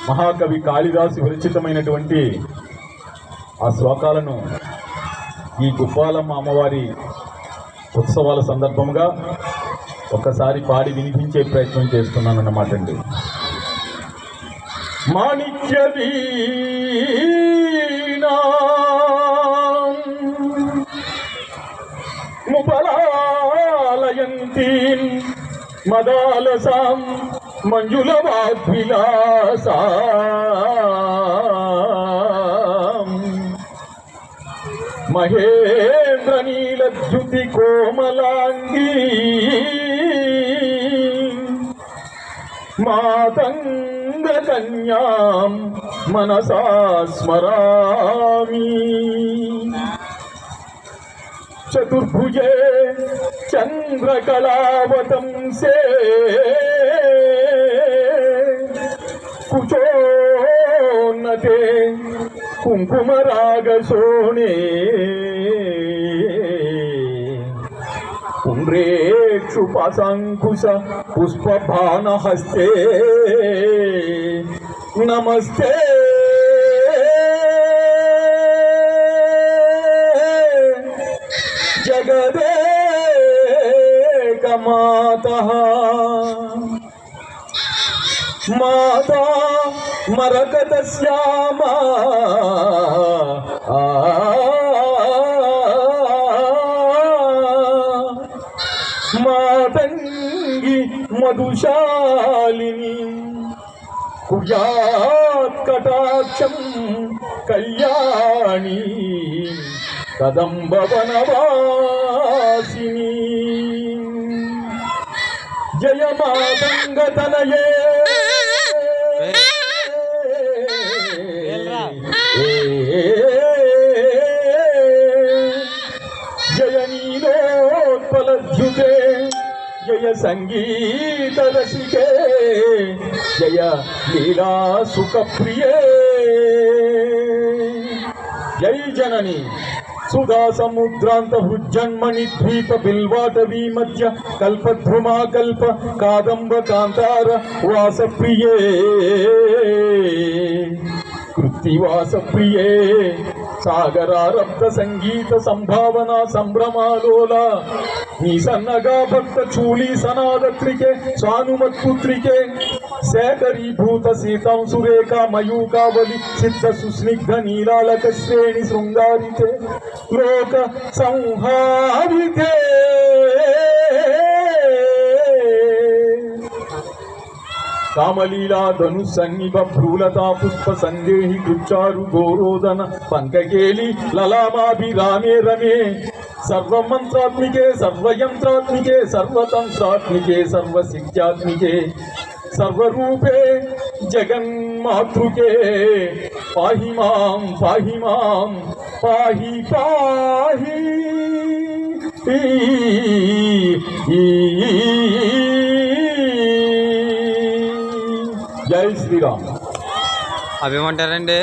మహాకవి కాళిదాసు విరచితమైనటువంటి ఆ శ్లోకాలను ఈ గుప్పాలమ్మ అమ్మవారి ఉత్సవాల సందర్భంగా ఒక్కసారి పాడి వినిపించే ప్రయత్నం చేస్తున్నానన్నమాట అండి. మాణిక్య వీణా ముపలాలయంతీం మదాలసాం మంజుల వాగ్విలాసాం మహేంద్ర నీలద్యుతి కోమలాంగీ మాతంగ కన్యాం మనసా స్మరామి. చతుర్భుజే చంద్రకళావతంసే కుచోన్నతే కుంకుమరాగశోణే పుండ్రేక్షు పాశాంకుశ పుష్పబాణహస్తే నమస్తే జగదేక మాతః మాతా మరకత శ్యామా మాతంగి మధుశాలిని కుజాత్ కటాక్షం కళ్యాణి కదంబ వనవాసిని. జయ మాతంగ తనయే జయ నీలోత్పలద్యుతే జయ సంగీత రసికే జయ లీలా సుఖప్రియే. జై జనని సుధా సముద్రాంత హృజ్జన్మణి ద్వీప బిల్వాటవీ మధ్య కల్పద్రుమా కల్ప కాదంబ కాంతార వాసప్రియే కృత్తివాస ప్రియే సాగరారబ్ధ సంగీత సంభావన సంభ్రమాలోల నీ సన్నగా భక్త చూళీ సనాదత్రికే స్వానుమత్పుత్రికే శేఖరీభూత సీతాంశురేఖ మయూకావలి సిద్ధ సుస్నిగ్ధ నీలాలక శ్రేణి శృంగారితే లోక సంహారితే కామలీలా ధను సన్నిభ భ్రూలతా పుష్ప సందేహి గుచ్చారు గోరోదన పంకకేలి లలామాభిరామే రమే సర్వమంత్రాత్మికే సర్వయంత్రాత్మికే సర్వతంత్రాత్మికే సర్వసిద్ధ్యాత్మికే సర్వరూపే జగన్మాతృకే పాహి మాం పాహి మాం పాహి పాహి. జై శ్రీరామ్. అవేమంటారండి?